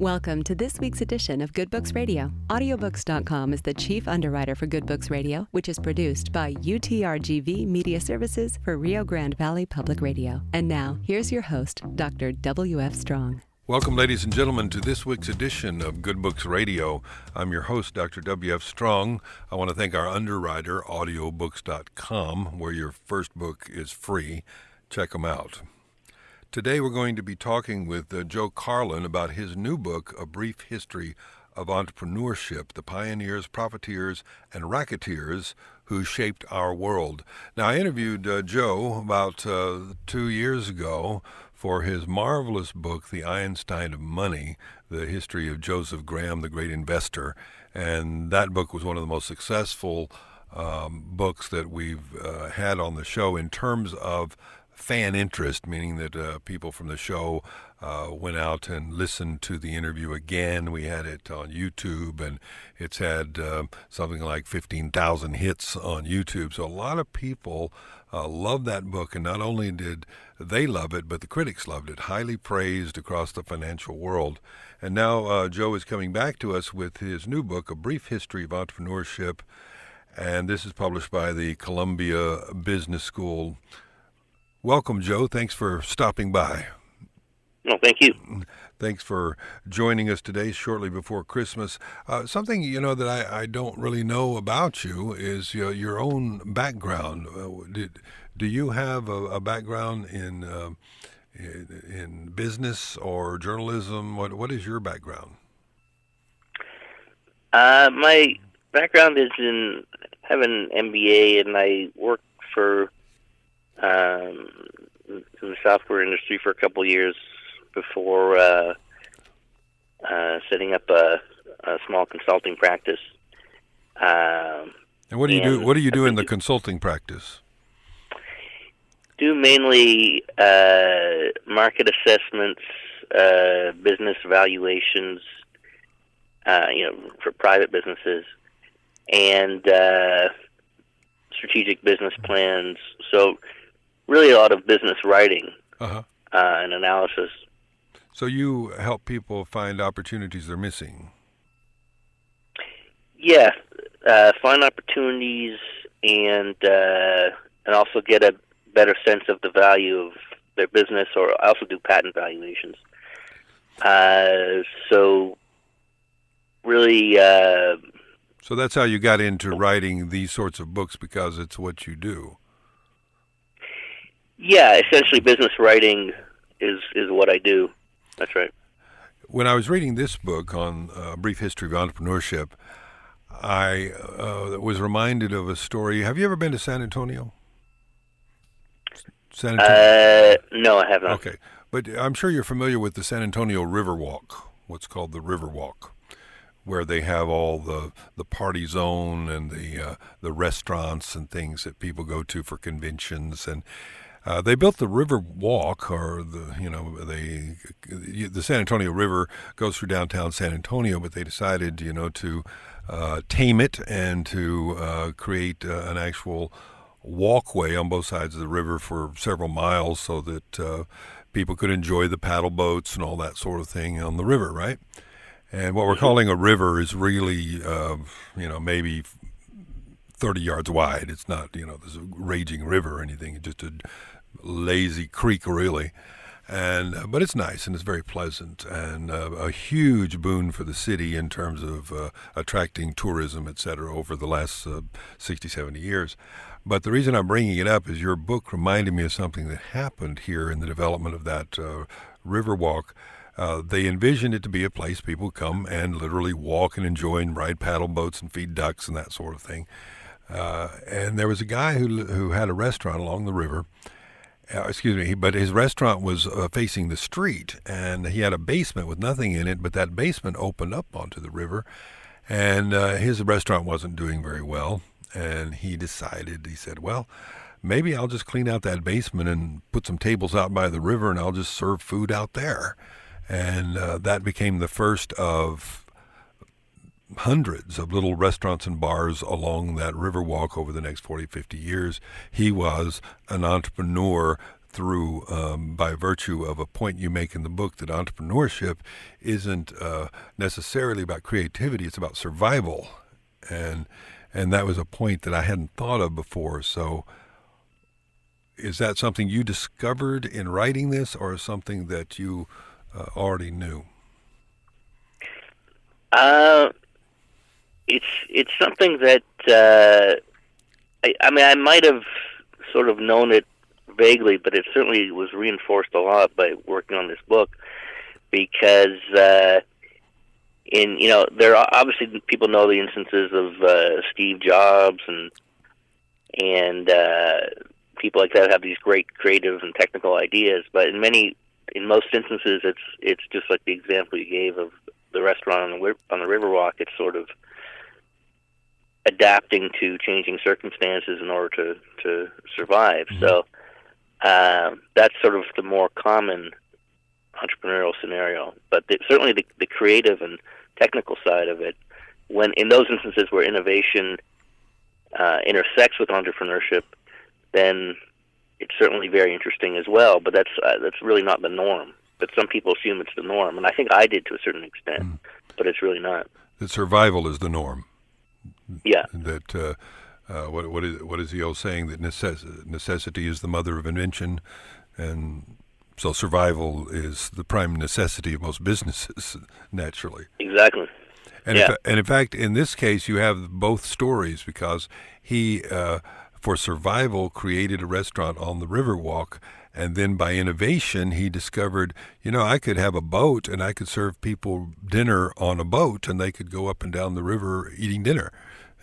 Welcome to this week's edition of Good Books Radio. Audiobooks.com is the chief underwriter for Good Books Radio, which is produced by UTRGV Media Services for Rio Grande Valley Public Radio. And now, here's your host, Dr. W.F. Strong. Welcome, ladies and gentlemen, to this week's edition of Good Books Radio. I'm your host, Dr. W.F. Strong. I want to thank our underwriter, audiobooks.com, where your first book is free. Check them out. Today we're going to be talking with Joe Karlin about his new book, A Brief History of Entrepreneurship, the Pioneers, Profiteers, and Racketeers who shaped our world. Now, I interviewed Joe about 2 years ago for his marvelous book, The Einstein of Money, the history of Joseph Graham, the great investor. And that book was one of the most successful books that we've had on the show in terms of fan interest, meaning that people from the show went out and listened to the interview again. We had it on YouTube, and it's had something like 15,000 hits on YouTube. So a lot of people love that book, and not only did they love it, but the critics loved it, highly praised across the financial world. And now Joe is coming back to us with his new book, A Brief History of Entrepreneurship, and this is published by the Columbia Business School. Welcome, Joe. Thanks for stopping by. No, thank you. Thanks for joining us today, shortly before Christmas. Something, that I don't really know about you is your own background. Do you have a background in business or journalism? What is your background? My background is in having an MBA, and I worked for in the software industry for a couple of years before setting up a small consulting practice. And what do you do? What do you do in the consulting practice? Do mainly market assessments, business evaluations, for private businesses, and strategic business plans. So really a lot of business writing and analysis. So you help people find opportunities they're missing. Yeah, find opportunities and also get a better sense of the value of their business, or I also do patent valuations. So really... So that's how you got into writing these sorts of books, because it's what you do. Yeah, essentially business writing is what I do. That's right. When I was reading this book on A Brief History of Entrepreneurship, I was reminded of a story. Have you ever been to San Antonio? No, I have not. Okay, but I'm sure you're familiar with the San Antonio River Walk, what's called the River Walk, where they have all the party zone and the restaurants and things that people go to for conventions. And they built the River Walk, or the San Antonio River goes through downtown San Antonio, but they decided to tame it and to create an actual walkway on both sides of the river for several miles, so that people could enjoy the paddle boats and all that sort of thing on the river, right? And what we're calling a river is really, maybe 30 yards wide. It's not, there's a raging river or anything. It's just a lazy creek, really. And but it's nice, and it's very pleasant, and a huge boon for the city in terms of attracting tourism, et cetera, over the last 60, 70 years. But the reason I'm bringing it up is your book reminded me of something that happened here in the development of that river walk. They envisioned it to be a place people come and literally walk and enjoy and ride paddle boats and feed ducks and that sort of thing. And there was a guy who had a restaurant along the river. But his restaurant was facing the street, and he had a basement with nothing in it, but that basement opened up onto the river, and his restaurant wasn't doing very well. And he said, well, maybe I'll just clean out that basement and put some tables out by the river, and I'll just serve food out there. And that became the first of hundreds of little restaurants and bars along that river walk over the next 40, 50 years. He was an entrepreneur through by virtue of a point you make in the book that entrepreneurship isn't necessarily about creativity; it's about survival, and that was a point that I hadn't thought of before. So, is that something you discovered in writing this, or something that you already knew? It's something that I mean, I might have sort of known it vaguely, but it certainly was reinforced a lot by working on this book, because there are obviously people know the instances of Steve Jobs and people like that have these great creative and technical ideas, but in most instances it's just like the example you gave of the restaurant on the Riverwalk. It's sort of adapting to changing circumstances in order to survive. Mm-hmm. So that's sort of the more common entrepreneurial scenario. But certainly the creative and technical side of it, when in those instances where innovation intersects with entrepreneurship, then it's certainly very interesting as well. But that's really not the norm. But some people assume it's the norm, and I think I did to a certain extent, but it's really not. That survival is the norm. Yeah. That what is the old saying, that necessity is the mother of invention, and so survival is the prime necessity of most businesses, naturally. Exactly. And in fact, in this case, you have both stories, because he, for survival, created a restaurant on the Riverwalk. And then by innovation, he discovered, I could have a boat and I could serve people dinner on a boat, and they could go up and down the river eating dinner.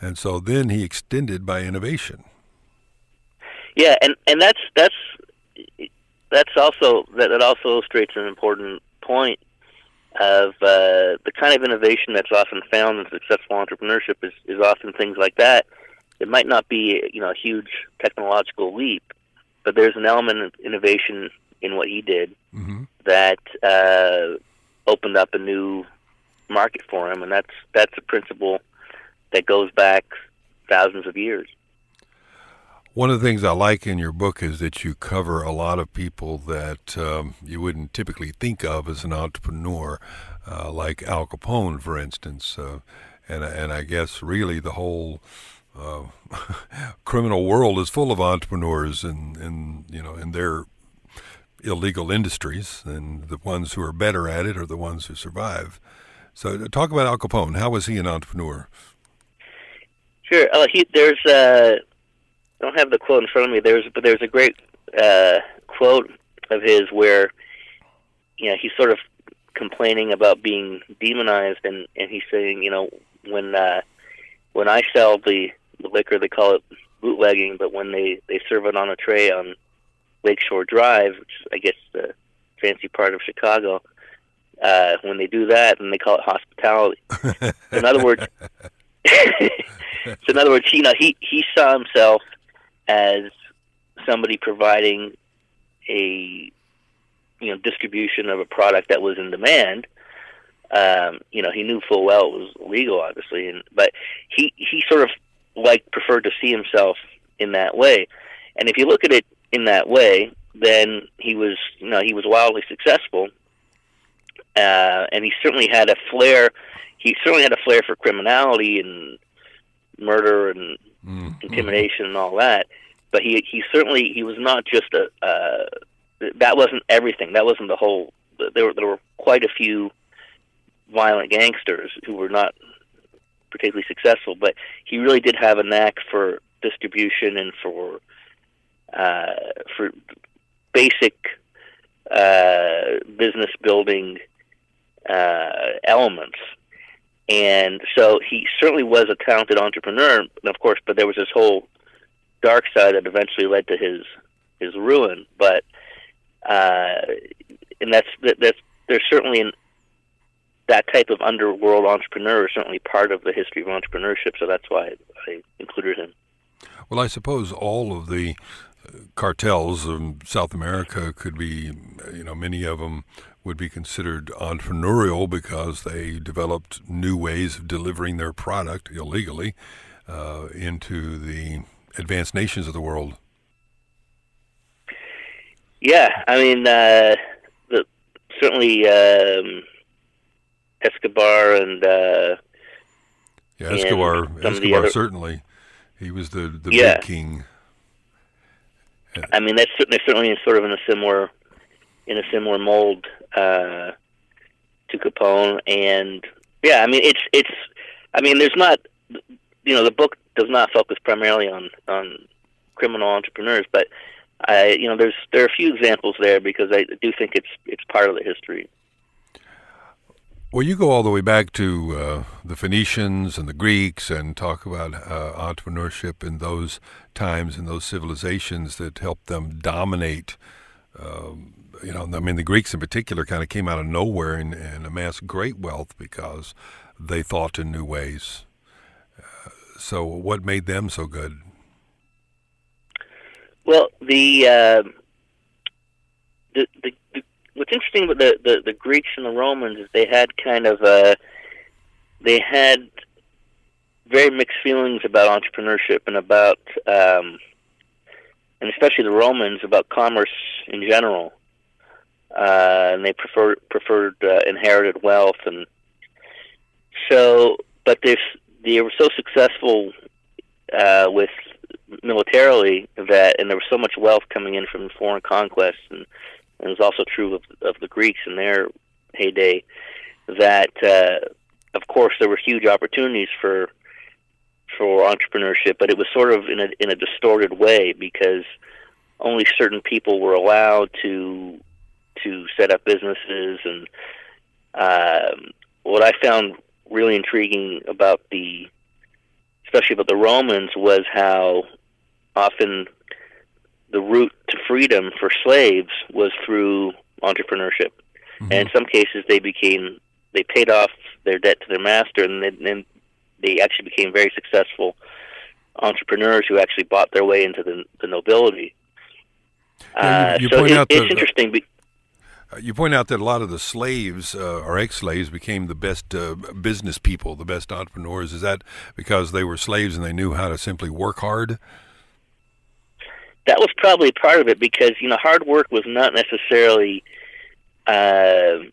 And so then he extended by innovation. Yeah, and that also illustrates an important point of the kind of innovation that's often found in successful entrepreneurship is often things like that. It might not be a huge technological leap, but there's an element of innovation in what he did that opened up a new market for him, and that's a principle that goes back thousands of years. One of the things I like in your book is that you cover a lot of people that you wouldn't typically think of as an entrepreneur, like Al Capone, for instance, and I guess really the whole criminal world is full of entrepreneurs in their illegal industries, and the ones who are better at it are the ones who survive. So talk about Al Capone. How was he an entrepreneur? Sure. I don't have the quote in front of me. There's a great quote of his where he's sort of complaining about being demonized, and he's saying, when I sell the liquor, they call it bootlegging, but when they serve it on a tray on Lakeshore Drive, which is, I guess, the fancy part of Chicago, when they do that, then they call it hospitality. In other words, he saw himself as somebody providing a distribution of a product that was in demand. He knew full well it was illegal, obviously, but he sort of preferred to see himself in that way. And if you look at it in that way, then he was wildly successful, and he certainly had a flair. He certainly had a flair for criminality and murder and intimidation and all that. But he was not just that wasn't everything. That wasn't the whole. There were quite a few violent gangsters who were not particularly successful, but he really did have a knack for distribution and for basic business building elements. And so he certainly was a talented entrepreneur, of course, but there was this whole dark side that eventually led to his ruin. But and there's certainly that type of underworld entrepreneur is certainly part of the history of entrepreneurship. So that's why I included him. Well, I suppose all of the cartels of South America could be, many of them would be considered entrepreneurial because they developed new ways of delivering their product illegally into the advanced nations of the world. Yeah, I mean, certainly Escobar and Escobar. some of the Escobar other. certainly. He was the Yeah, big king. I mean they're certainly sort of in a similar mold to Capone, and yeah, I mean it's I mean there's not, the book does not focus primarily on criminal entrepreneurs, but there are a few examples there because I do think it's part of the history. Well, you go all the way back to the Phoenicians and the Greeks and talk about entrepreneurship in those times and those civilizations that helped them dominate. I mean, the Greeks in particular kind of came out of nowhere and amassed great wealth because they thought in new ways. So what made them so good? Well, what's interesting with the Greeks and the Romans is they had very mixed feelings about entrepreneurship and about and especially the Romans about commerce in general, and they preferred inherited wealth, and so but they were so successful with militarily and there was so much wealth coming in from foreign conquests, and it was also true of the Greeks in their heyday, that of course there were huge opportunities for entrepreneurship, but it was sort of in a distorted way because only certain people were allowed to set up businesses. And what I found really intriguing especially about the Romans, was how often the route to freedom for slaves was through entrepreneurship. Mm-hmm. And in some cases they paid off their debt to their master, and then they actually became very successful entrepreneurs who actually bought their way into the nobility. It's interesting. You point out that a lot of the slaves or ex-slaves became the best business people, the best entrepreneurs. Is that because they were slaves and they knew how to simply work hard? That was probably part of it because, hard work was not necessarily a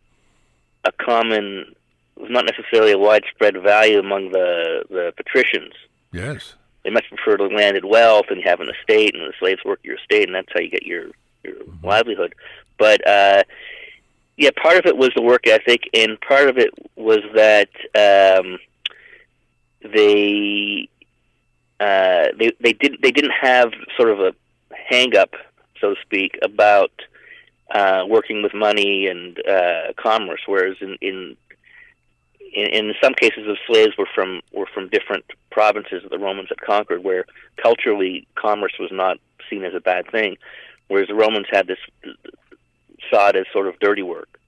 widespread value among the patricians. Yes. They much preferred landed wealth and have an estate, and the slaves work your estate, and that's how you get your mm-hmm. livelihood. But part of it was the work ethic, and part of it was that they didn't have sort of a hang up, so to speak, about working with money and commerce. Whereas in some cases, the slaves were from different provinces that the Romans had conquered, where culturally commerce was not seen as a bad thing, whereas the Romans saw it as sort of dirty work.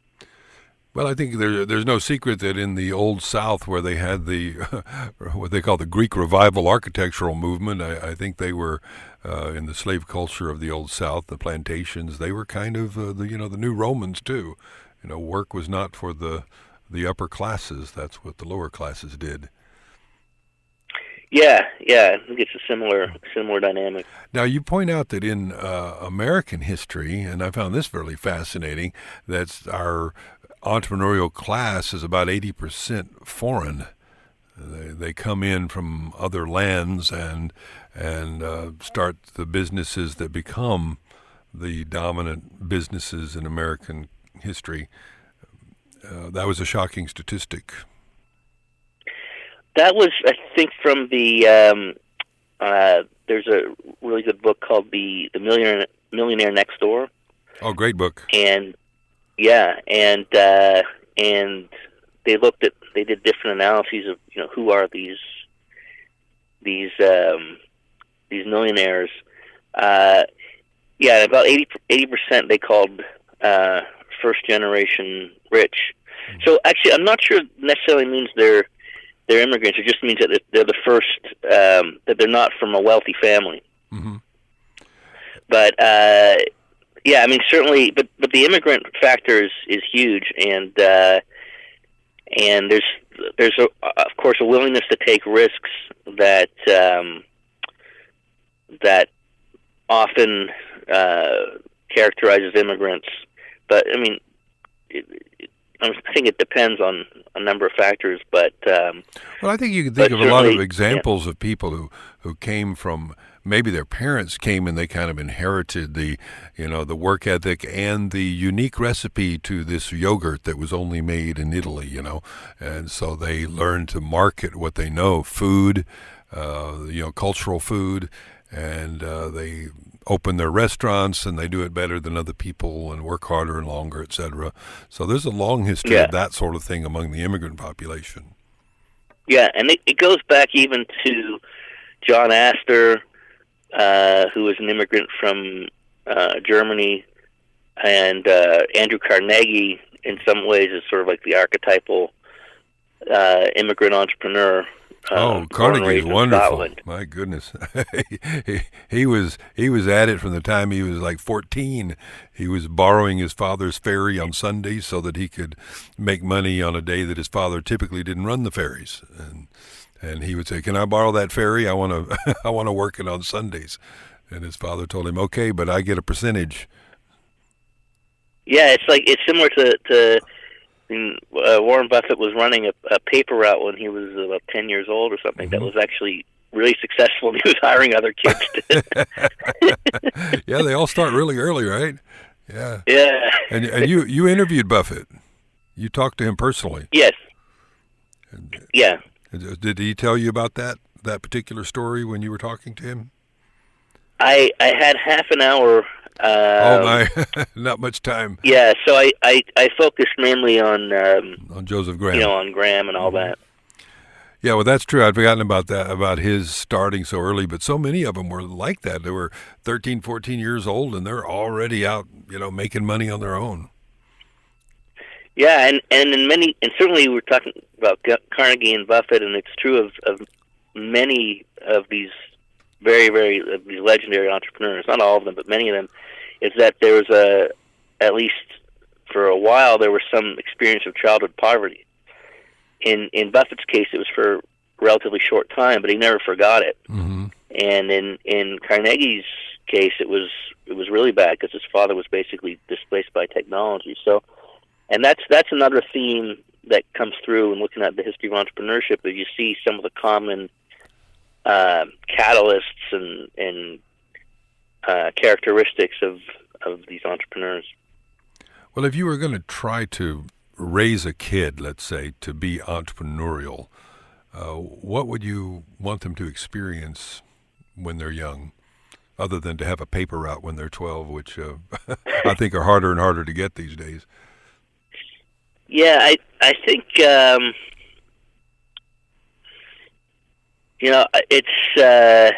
Well, I think there's no secret that in the Old South, where they had the what they call the Greek Revival architectural movement, I think they were in the slave culture of the Old South, the plantations. They were kind of the new Romans too. Work was not for the upper classes. That's what the lower classes did. Yeah, I think it's a similar dynamic. Now, you point out that in American history, and I found this really fascinating, that our entrepreneurial class is about 80% foreign. They come in from other lands and start the businesses that become the dominant businesses in American history. That was a shocking statistic. That was, I think, from the there's a really good book called the Millionaire Next Door. Oh, great book. And they did different analyses of who are these millionaires. About 80% they called first generation rich. Mm-hmm. So actually, I'm not sure it necessarily means they're immigrants. It just means that they're the first, that they're not from a wealthy family. Mm-hmm. But I mean, certainly, but the immigrant factor is huge, and there's of course a willingness to take risks that often characterizes immigrants. But I mean, I think it depends on a number of factors. But well, I think you can think of a lot of examples of people who came from, maybe their parents came and they kind of inherited the work ethic and the unique recipe to this yogurt that was only made in Italy, and so they learned to market what they know, food, cultural food, and they open their restaurants and they do it better than other people and work harder and longer, etc. So there's a long history of that sort of thing among the immigrant population. Yeah, and it goes back even to John Astor, who was an immigrant from Germany, and Andrew Carnegie, in some ways, is sort of like the archetypal immigrant entrepreneur. Carnegie is wonderful. Scotland. My goodness, he was at it from the time he was like 14. He was borrowing his father's ferry on Sundays so that he could make money on a day that his father typically didn't run the ferries. And he would say, "Can I borrow that ferry? I want to I want to work it on Sundays." And his father told him, "Okay, but I get a percentage." Yeah, it's similar to Warren Buffett was running a paper route when he was about 10 years old or something. Mm-hmm. That was actually really successful. He was hiring other kids to Yeah, they all start really early, right? Yeah. Yeah. And you interviewed Buffett. You talked to him personally. Yes. Yeah. Did he tell you about that particular story when you were talking to him? I had half an hour. Oh my, not much time. Yeah, so I focused mainly on Joseph Graham. On Graham and all that. Yeah, well, that's true. I'd forgotten about that, about his starting so early, but so many of them were like that. They were 13, 14 years old, and they're already out, making money on their own. Yeah, and certainly we're talking about Carnegie and Buffett, and it's true of many of these very, very these legendary entrepreneurs. Not all of them, but many of them. Is that there was at least for a while, there was some experience of childhood poverty. In Buffett's case, it was for a relatively short time, but he never forgot it. Mm-hmm. And in Carnegie's case, it was really bad because his father was basically displaced by technology. So, and that's another theme that comes through in looking at the history of entrepreneurship. That you see some of the common catalysts and characteristics of these entrepreneurs. Well, if you were going to try to raise a kid, let's say, to be entrepreneurial, what would you want them to experience when they're young, other than to have a paper route when they're 12, which I think are harder and harder to get these days? Yeah, I think it's.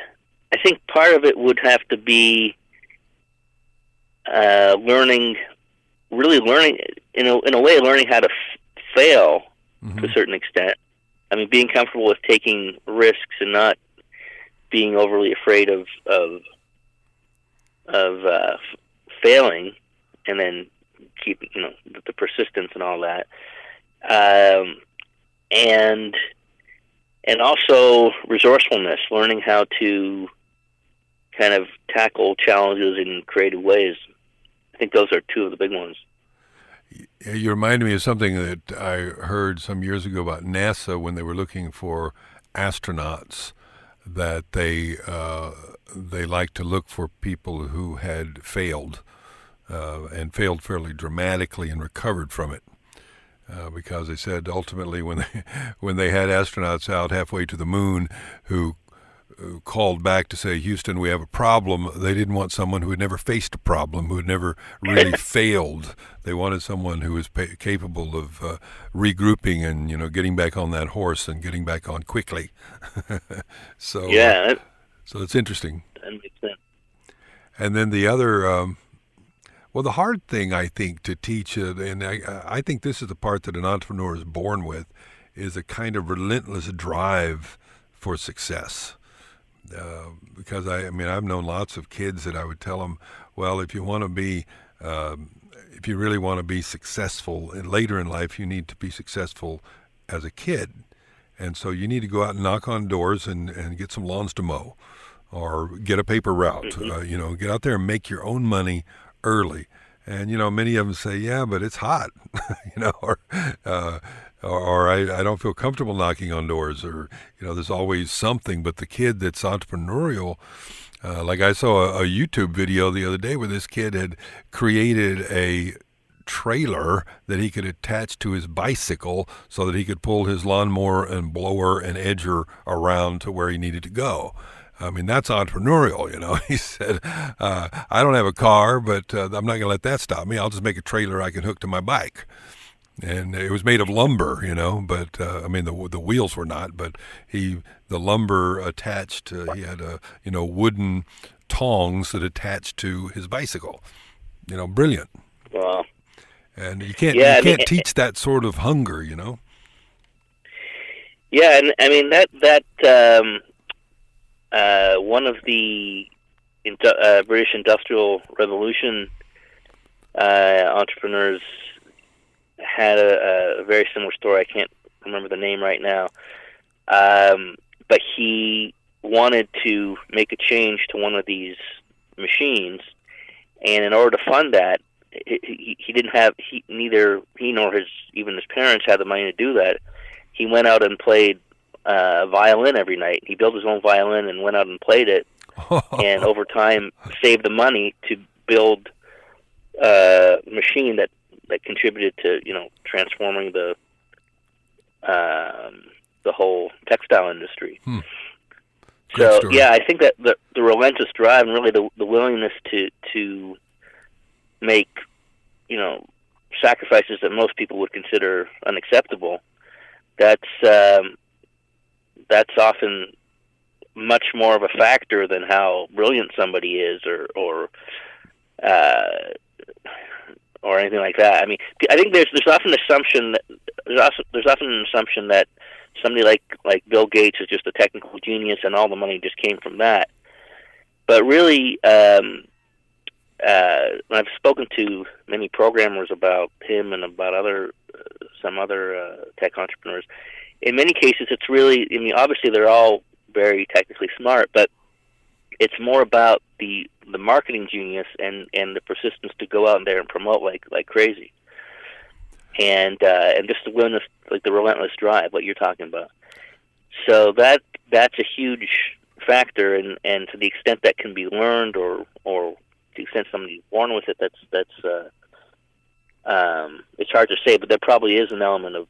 I think part of it would have to be learning in a way, learning how to fail to a certain extent. I mean, being comfortable with taking risks and not being overly afraid of failing, and then keeping the persistence and all that, and also resourcefulness, learning how to kind of tackle challenges in creative ways. I think those are two of the big ones. You reminded me of something that I heard some years ago about NASA when they were looking for astronauts, that they like to look for people who had failed and failed fairly dramatically and recovered from it. Because they said ultimately when they had astronauts out halfway to the moon who called back to say, "Houston, we have a problem," they didn't want someone who had never faced a problem, who had never really failed. They wanted someone who was capable of regrouping and getting back on that horse and getting back on quickly. So yeah, so it's interesting. That makes sense. And then the other. Well, the hard thing, I think, to teach, and I think this is the part that an entrepreneur is born with, is a kind of relentless drive for success. Because I've known lots of kids that I would tell them, well, if you really want to be successful later in life, you need to be successful as a kid. And so you need to go out and knock on doors and get some lawns to mow, or get a paper route. Get out there and make your own money early. And, many of them say, yeah, but it's hot, or I don't feel comfortable knocking on doors, or, there's always something. But the kid that's entrepreneurial, like I saw a YouTube video the other day where this kid had created a trailer that he could attach to his bicycle so that he could pull his lawnmower and blower and edger around to where he needed to go. I mean, that's entrepreneurial, He said, I don't have a car, but I'm not going to let that stop me. I'll just make a trailer I can hook to my bike. And it was made of lumber, but the wheels were not, but the lumber attached, he had wooden tongs that attached to his bicycle. Brilliant. Wow. And you can't teach that sort of hunger, Yeah, and I mean that one of the British Industrial Revolution entrepreneurs had a very similar story. I can't remember the name right now, but he wanted to make a change to one of these machines, and in order to fund that, he didn't have neither he nor his parents had the money to do that. He went out and played violin every night. He built his own violin and went out and played it, and over time saved the money to build a machine that contributed to transforming the whole textile industry. So yeah, I think that the relentless drive and really the willingness to make sacrifices that most people would consider unacceptable, that's often much more of a factor than how brilliant somebody is or anything like that. I mean, I think there's often an assumption that somebody like Bill Gates is just a technical genius and all the money just came from that. But really, when I've spoken to many programmers about him and about some other tech entrepreneurs, in many cases it's really, I mean, obviously they're all very technically smart, but it's more about the marketing genius and the persistence to go out there and promote like crazy, and just the willingness, like the relentless drive, what you're talking about. So that's a huge factor, and to the extent that can be learned, or to the extent somebody's born with it, that's it's hard to say, but there probably is an element of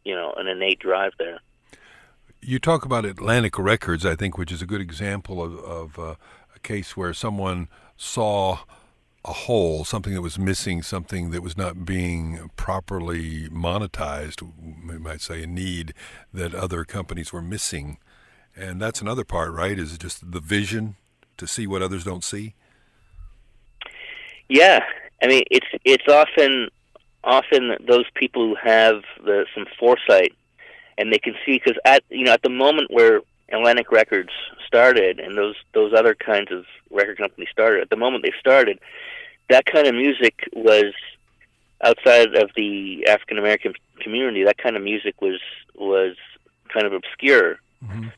an innate drive there. You talk about Atlantic Records, I think, which is a good example of a case where someone saw a hole, something that was missing, something that was not being properly monetized, we might say a need that other companies were missing. And that's another part, right? Is it just the vision to see what others don't see? Yeah. I mean, it's often those people who have some foresight, and they can see, because at the moment where Atlantic Records started and those other kinds of record companies started, at the moment they started, that kind of music was outside of the African American community. That kind of music was kind of obscure, and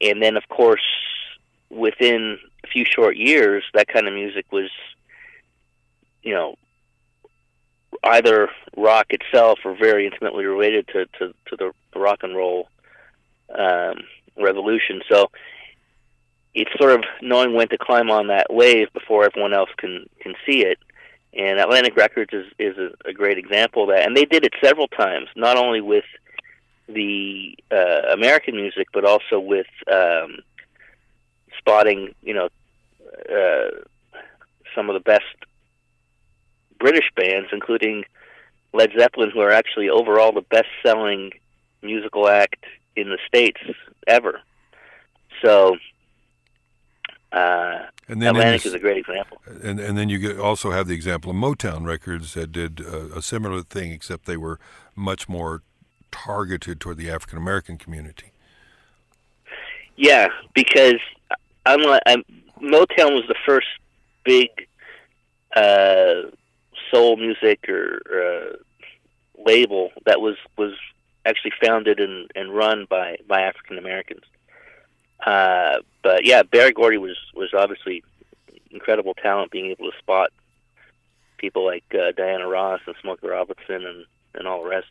then of course within a few short years, that kind of music was, either rock itself or very intimately related to the rock and roll revolution. So it's sort of knowing when to climb on that wave before everyone else can see it. And Atlantic Records is a great example of that. And they did it several times, not only with the American music, but also with spotting, some of the best British bands, including Led Zeppelin, who are actually overall the best-selling musical act in the States ever. So Atlantic is a great example. And then you also have the example of Motown Records that did a similar thing, except they were much more targeted toward the African American community. Yeah, because Motown was the first big soul music or label that was actually founded and run by African Americans. But yeah, Barry Gordy was obviously incredible talent being able to spot people like Diana Ross and Smokey Robinson and all the rest.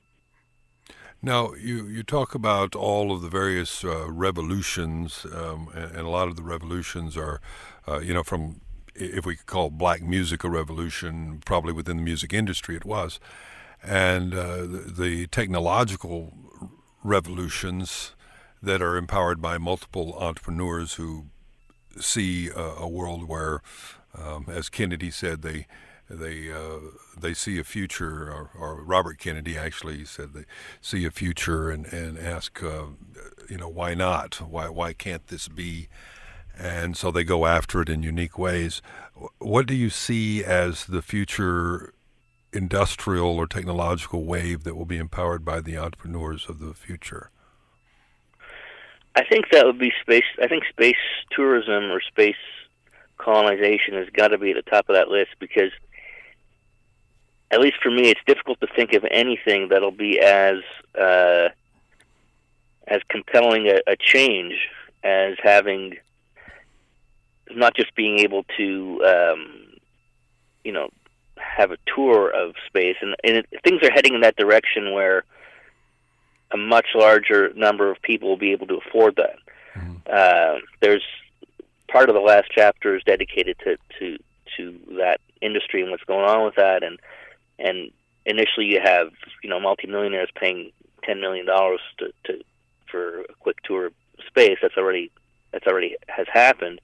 Now, you talk about all of the various revolutions, and a lot of the revolutions are, from, if we could call black music a revolution, probably within the music industry it was, and the technological revolutions that are empowered by multiple entrepreneurs who see a world where, as Kennedy said, they see a future, or Robert Kennedy actually said they see a future and ask, why not? Why can't this be? And so they go after it in unique ways. What do you see as the future industrial or technological wave that will be empowered by the entrepreneurs of the future? I think that would be space. I think space tourism or space colonization has got to be at the top of that list, because at least for me, it's difficult to think of anything that'll be as compelling a change as having, not just being able to, have a tour of space, and things are heading in that direction where a much larger number of people will be able to afford that. Mm-hmm. There's part of the last chapter is dedicated to that industry and what's going on with that, and initially you have multimillionaires paying $10 million for a quick tour of space. That's already has happened,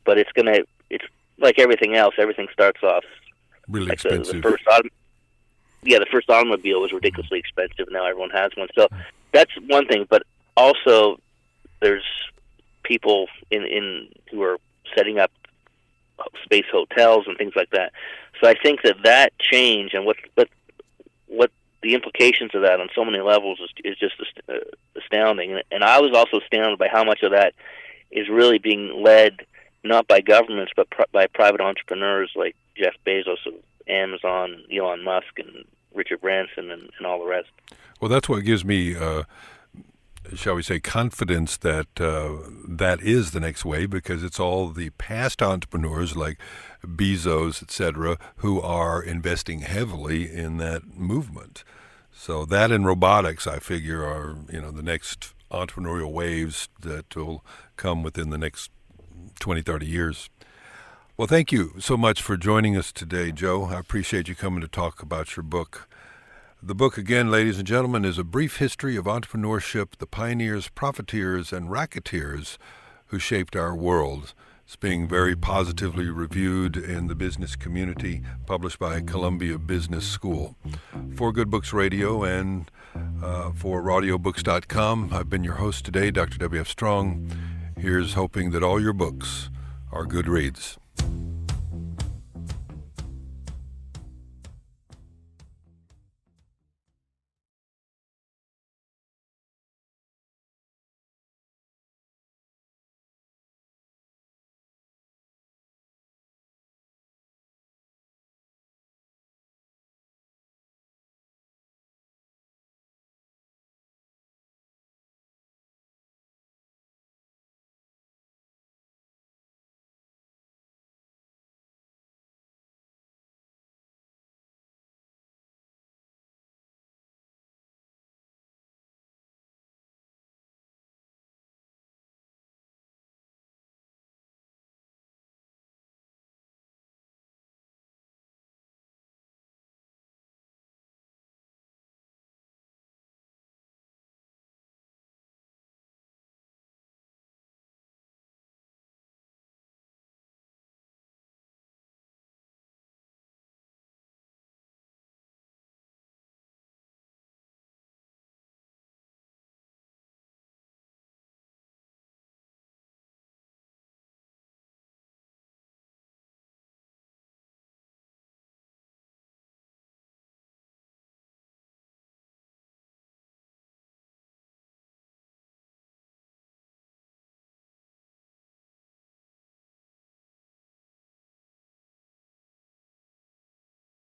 but it's like everything else. Everything starts off really like expensive. The first automobile was ridiculously expensive. Now everyone has one. So that's one thing. But also, there's people in who are setting up space hotels and things like that. So I think that change and what the implications of that on so many levels is just astounding. And I was also astounded by how much of that is really being led not by governments but by private entrepreneurs like Jeff Bezos of Amazon, Elon Musk, and Richard Branson, and all the rest. Well, that's what gives me, shall we say, confidence that that is the next wave, because it's all the past entrepreneurs like Bezos, et cetera, who are investing heavily in that movement. So that and robotics, I figure, are the next entrepreneurial waves that will come within the next 20, 30 years. Well, thank you so much for joining us today, Joe. I appreciate you coming to talk about your book. The book, again, ladies and gentlemen, is A Brief History of Entrepreneurship, the Pioneers, Profiteers, and Racketeers who shaped our world. It's being very positively reviewed in the business community, published by Columbia Business School. For Good Books Radio and for audiobooks.com, I've been your host today, Dr. W.F. Strong. Here's hoping that all your books are good reads.